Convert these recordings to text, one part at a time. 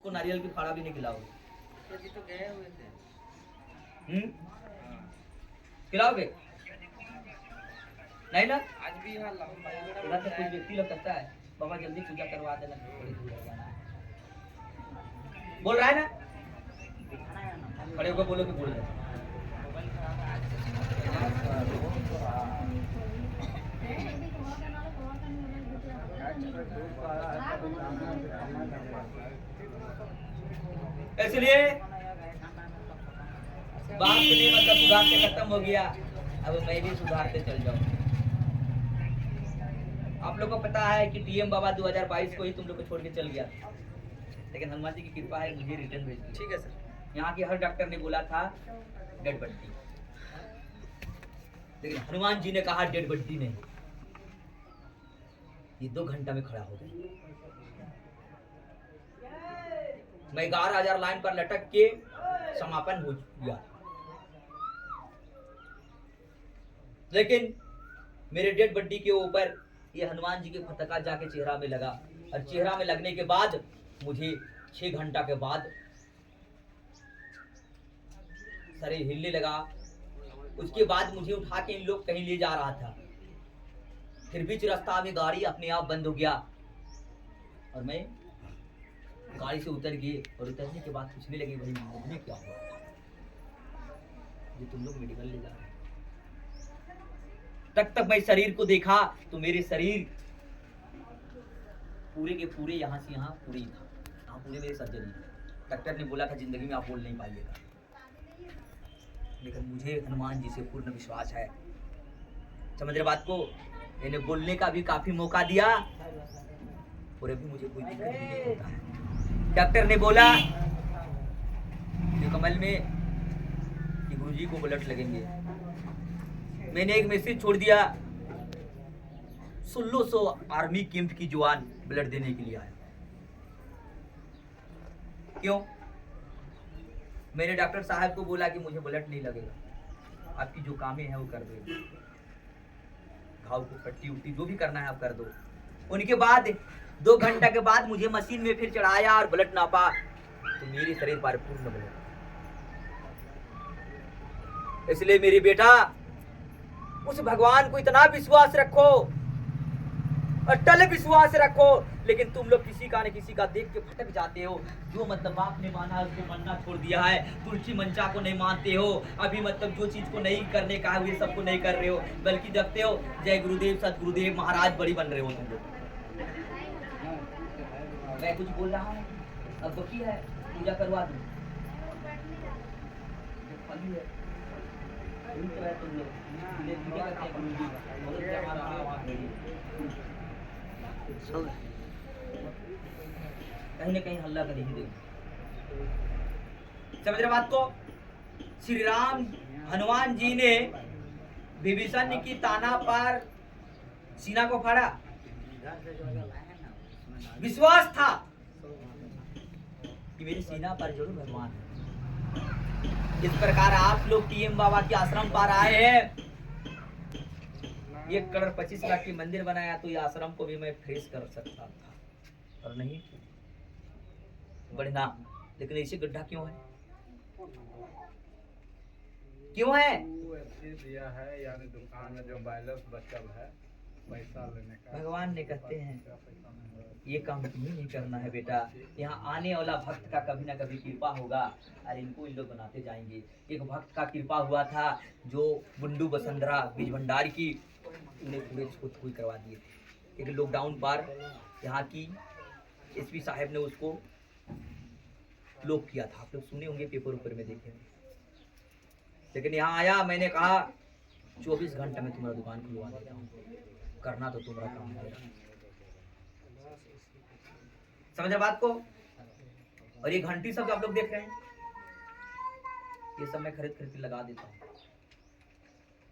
को नारियल की फाड़ा भी नहीं खिलाओ। तो गए हुए थे। खिलाओगे नहीं ना? आज भी यहाँ इधर से कुछ व्यक्ति लोग कहता है बाबा जल्दी पूजा करवा देना, थोड़ी दूर है जाना। बोल रहा है ना, खड़े होकर बोलो कि बोल रहे हैं। इसलिए बाप के लिए मतलब सुधारते खत्म हो गया, अब मैं भी सुधारते चल जाऊं। आप लोग को पता है कि टीएम बाबा 2022 को ही तुम लोग को छोड़ के चल गया, लेकिन हनुमान जी की कृपा है मुझे रिटर्न भेज दी। ठीक है सर। यहाँ के हर डॉक्टर ने बोला था डेड बड्डी, लेकिन हनुमान जी ने कहा डेड बड्डी नहीं। ये 2 घंटा में खड़ा हो गया। मैं 11,000 लाइन पर लटक के समापन हो गया, लेकिन मेरे डेड बड्डी के ऊपर ये हनुमान जी के पताका जाके चेहरा में लगा, और चेहरा में लगने के बाद मुझे 6 घंटा के बाद शरीर हिलने लगा। उसके बाद मुझे उठा के इन लोग कहीं ले जा रहा था, फिर बीच रास्ता में गाड़ी अपने आप बंद हो गया और मैं गाड़ी से उतर गए, और उतरने के बाद पूछने लगे भाई मुझे क्या हुआ, ये तुम लोग मेडिकल ले जा रहे हैं। तक मैं शरीर को देखा तो मेरे शरीर पूरे के पूरे यहाँ से यहाँ पूरे ही था, यहाँ पूरे मेरे सर्जरी। डॉक्टर ने बोला था जिंदगी में आप बोल नहीं पाइएगा, लेकिन मुझे हनुमान जी से पूर्ण विश्वास है। समझ रहे बात को? इन्हें बोलने का भी काफी मौका दिया और अभी मुझे कोई दिक्कत नहीं होता है। डॉक्टर ने बोला कि कमल में कि गुरुजी को ब्लड लगेंगे। मैंने एक मैसेज छोड़ दिया, 1600 आर्मी कैंप की जवान ब्लड देने के लिए आया। क्यों? मैंने डॉक्टर साहब को बोला कि मुझे ब्लड नहीं लगेगा, आपकी जो कामें हैं वो कर दो, घाव को पट्टी उट्टी जो भी करना है आप कर दो। उनके बाद 2 घंटा के बाद मुझे मशीन में फिर चढ़ाया और ब्लड नापा तो मेरे शरीर पर पूर्ण ब्लड। इसलिए मेरी बेटा उस भगवान को इतना विश्वास रखो, अटल विश्वास रखो, लेकिन तुम लोग किसी का न किसी का देख के भटक जाते हो। जो मतलब बाप ने माना उसको मानना छोड़ दिया है, तुलसी मंचा को नहीं मानते हो, अभी मतलब जो चीज को नहीं करने का है वो सबको नहीं कर रहे हो, बल्कि देखते हो जय गुरुदेव सतगुरुदेव महाराज बड़ी बन रहे हो तुम लोग। मैं कुछ बोल रहा हूँ, अब बकी है पूजा करवा दूं, तुम लोग कहीं ना कहीं हल्ला कर ही देंगे। समझ रहे बात को? श्री राम हनुमान जी ने विभीषण की ताना पर सीना को फाड़ा, विश्वास था कि मेरी सीना पर जरूर भगवान है। इस प्रकार आप लोग टीएम बाबा के आश्रम पर आए हैं, 1 करोड़ 25 लाख की मंदिर बनाया तो ये आश्रम को भी मैं फ्रेश कर सकता था, और नहीं बढ़ना। लेकिन ऐसे गड्ढा क्यों है? क्यों है? दिया है यानी दुकान में जो बैलेंस बचा है पैसा लेने का, भगवान ने कहते हैं ये काम तुम्हें नहीं करना है बेटा, यहाँ आने वाला भक्त का कभी ना कभी कृपा होगा और इनको इन लोग बनाते जाएंगे। एक भक्त का कृपा हुआ था जो बुंडू बसंतरा बीज भंडार की, उन्हें पूरे छूत करवा दिए। एक लॉकडाउन पर यहाँ की एसपी साहब ने उसको लॉक किया था, आप लोग सुने होंगे, पेपर ऊपर में देखे। लेकिन यहाँ आया, मैंने कहा 24 घंटे में तुम्हारा दुकान खुलवा देता हूँ, करना तो तुम्हारा काम है। समझ बात को? और ये घंटी सब आप लोग देख रहे हैं, ये सब मैं खरीद के लगा देता हूँ,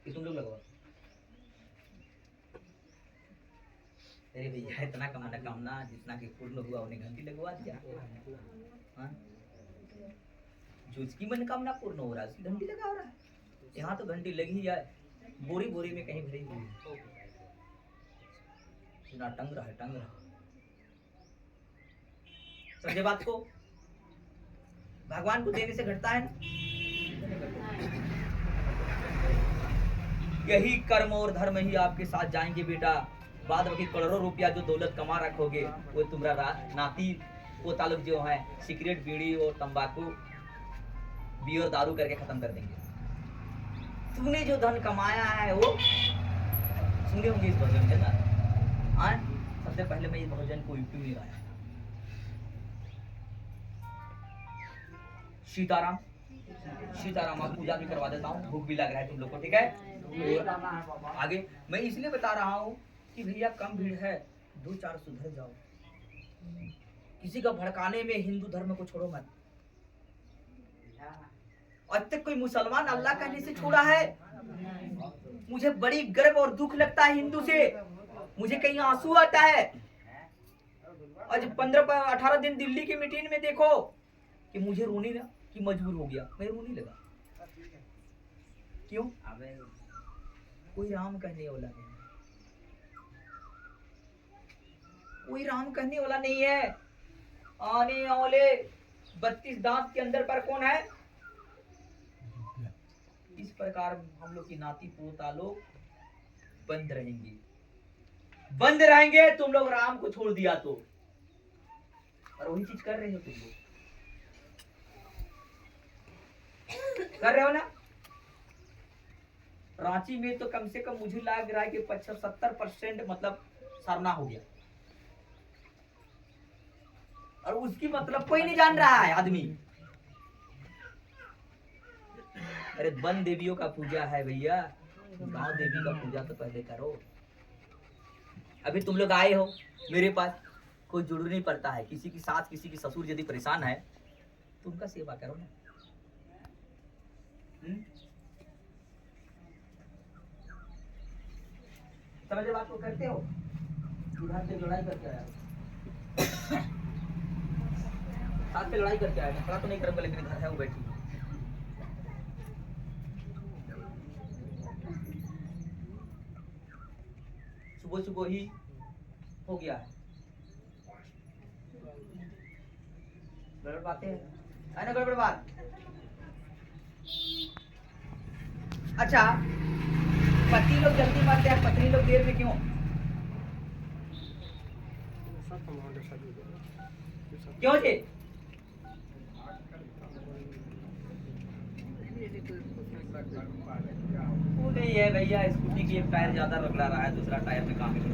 ये तुम लोग लगवा। अरे भैया इतना कामना जितना कि पूर्ण हुआ उन्हें घंटी लगवा दिया। जो इसकी मनोकामना पूर्ण हो रहा है उसकी घंटी लगा रहा है। यहाँ तो घंटी लगी ही जाए, बोरी बोरी में कहीं भरी हुई है, टंग रहा है, टंग रहा। समझे बात को? भगवान को देने से घटता है ना। यही कर्म और धर्म ही आपके साथ जाएंगे बेटा। बाद बाकी करोड़ों रुपया जो दौलत कमा रखोगे वो तुम्हारा नाती वो ताल्लुक जो है सिगरेट बीड़ी और तंबाकू बियर दारू करके खत्म कर देंगे। तूने जो धन कमाया है वो सुने होंगे इस भजन के ना। सबसे पहले मैं इस भजन को यूट्यूब में गाया। सीताराम सीताराम आप पूजा भी करवा देता हूँ, भूख भी लग रहा है तुम लोग को, ठीक है। और आगे मैं इसलिए बता रहा हूँ कि भैया कम भीड़ है, 2-4 सुधर जाओ। किसी का भड़काने में हिंदू धर्म को छोड़ो मत। आज तक कोई मुसलमान अल्लाह कहने से छोड़ा है? मुझे बड़ी गर्व और दुख लगता है हिंदू से, मुझे कहीं आंसू आता है। आज 15-18 दिन दिल्ली की मीटिंग में देखो कि मुझे रोने ना कि मजबूर हो गया, मैं रोने लगा। क्यों? कोई राम कहने वाला नहीं, कोई राम कहने वाला नहीं है। आने वाले 32 दांत के अंदर पर कौन है? इस प्रकार हम लोग की नाती पोता लोग बंद रहेंगे, बंद रहेंगे। तुम लोग राम को छोड़ दिया तो, और वही चीज कर रहे हो तुम लोग, कर रहे हो ना। रांची में तो कम से कम मुझे लग रहा है कि 70% मतलब सरना हो गया, और उसकी मतलब कोई नहीं जान रहा है आदमी। अरे वन देवियों का पूजा है भैया, गांव देवी का पूजा तो पहले करो। अभी तुम लोग आए हो मेरे पास, कोई जुड़ नहीं पड़ता है। किसी की सास किसी की ससुर यदि परेशान है तो उनका सेवा करो ना। समझे बात को? करते हो इधर से लड़ाई करके आया, साथ पे लड़ाई करके आया। खड़ा तो नहीं करूंगा लेकिन इधर है वो बैठी। सुबह सुबह ही हो गया है, गड़बड़ बातें है ना, गड़बड़ बात। अच्छा, पति लोग जल्दी मरते हैं, पत्नी लोग देर में क्यों? क्यों जी? वो नहीं है भैया, स्कूटी की एक टायर ज्यादा रगड़ा रहा है, दूसरा टायर में काम नहीं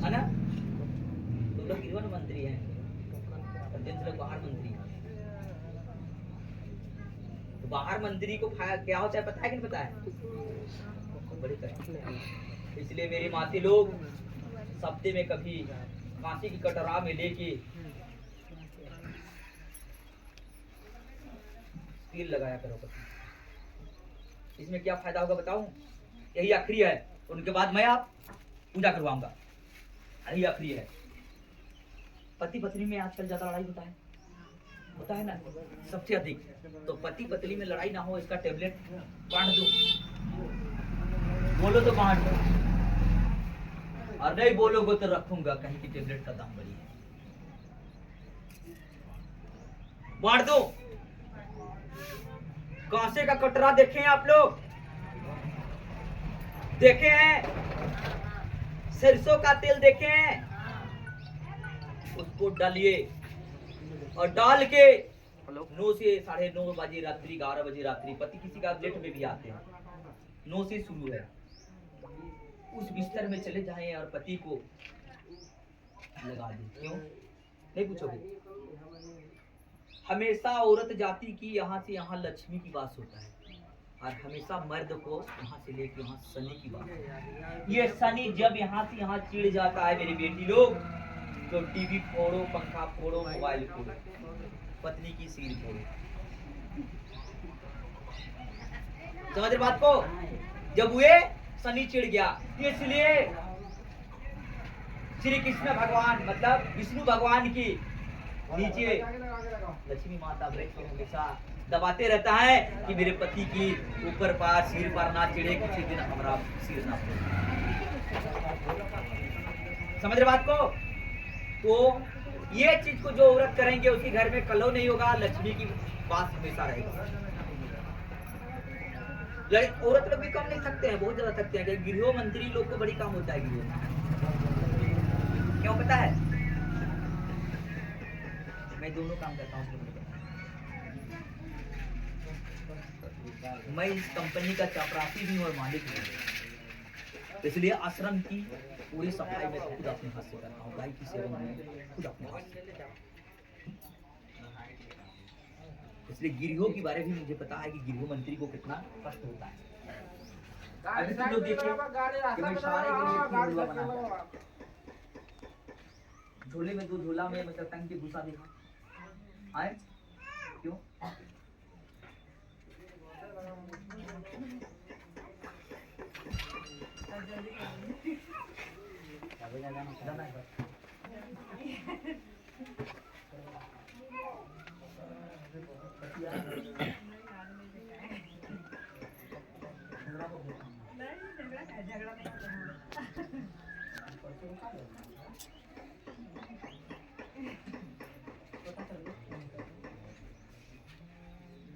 है ना। तुम लोग गिरवन मंत्री हैं, लोग बाहर मंत्री हैं। तो बाहर मंत्री को क्या होता है पता है कि नहीं पता है? बड़ी कष्ट। इसलिए मेरे माते लोग सप्ते में कभी कांसी की कटोरा में लेके तेल लगाया करो पति। इसमें क्या फायदा होगा बताऊं? यही आखिरी है, उनके बाद मैं आप पूजा करवाऊंगा। यही आखिरी है। पति पत्नी में आजकल ज्यादा लड़ाई होता है ना, सबसे अधिक। तो पति पत्नी में लड़ाई ना हो इसका टेबलेट बांट दो। बोलो तो बांट दो, और नहीं बोलोगे तो रखूंगा, कहीं की टेबलेट का दाम बढ़ी है। बांट दो। कांसे का कटोरा देखे हैं आप लोग? देखे हैं? सरसों का तेल देखे हैं? उसको डालिए, और डाल के 9 से 9:30 बजे रात्रि, 11 बजे रात्रि, पति किसी का लेट में भी आते हैं, 9 से शुरू है। उस बिस्तर में चले जाएं और पति को लगा दें। क्यों? नहीं पूछोगे? हमेशा औरत जाति की यहाँ से यहाँ लक्ष्मी की बात होता है, और हमेशा मर्द को यहाँ से लेके यहाँ शनि की बात होता है। ये शनि जब यहाँ से यहाँ चिढ़ जाता है मेरी बेटी लोग, तो टीवी फोड़ो, पंखा फोड़ो, मोबाइल फोड़ो, पत्नी की सिर फोड़ो। समझ रहे बात को? जब हुए शनि चिढ़ गया, इसलिए श्री कृष्ण भगवान मतलब विष्णु भगवान की नीचे लक्ष्मी माता वृक्ष हमेशा दबाते रहता है कि मेरे पति की ऊपर पार सिर पर ना चिढ़े, किसी दिन हमारा सिर ना फोड़े। समझ रहे बात को? तो ये चीज को जो औरत करेंगे उसके घर में कलह नहीं होगा, लक्ष्मी की बात हमेशा रहेगा। औरत लोग भी कम नहीं थकते हैं, बहुत ज्यादा थकते हैं। गृह मंत्री लोग को बड़ी काम होता है गृह में। क्यों पता है? मैं दोनों काम करता हूँ, मैं इस कंपनी का चपरासी भी हूँ और मालिक भी हूँ, इसलिए आश्रम की पूरी सफाई में खुद अपने हाथ से करता हूँ, गाय की सेवा में खुद अपने हाथ से। इसलिए गिरहियों के बारे में मुझे पता है कि गृह मंत्री को कितना कष्ट होता है। अभी तुम जो देखिए कि मैं सारे के लिए झोला बनाता हूं। झोले में दो झोला में मतलब टंग के घुसा देखा आए क्यों? जाना है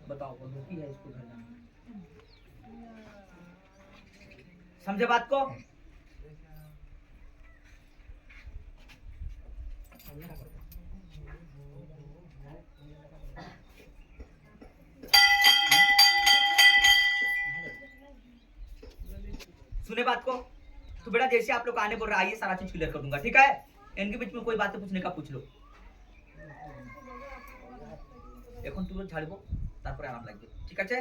बताओ रोटी है इसको घर जाना। समझे बात को? सुने बात को? तो बेटा जैसे आप लोग आने बोल रहे आइए सारा चीज क्लियर कर दूंगा, ठीक है? इनके बीच में कोई बात पूछने का पूछ लो। এখন তুলো ঝাড়বো, তারপরে আরাম লাগবে, ঠিক আছে?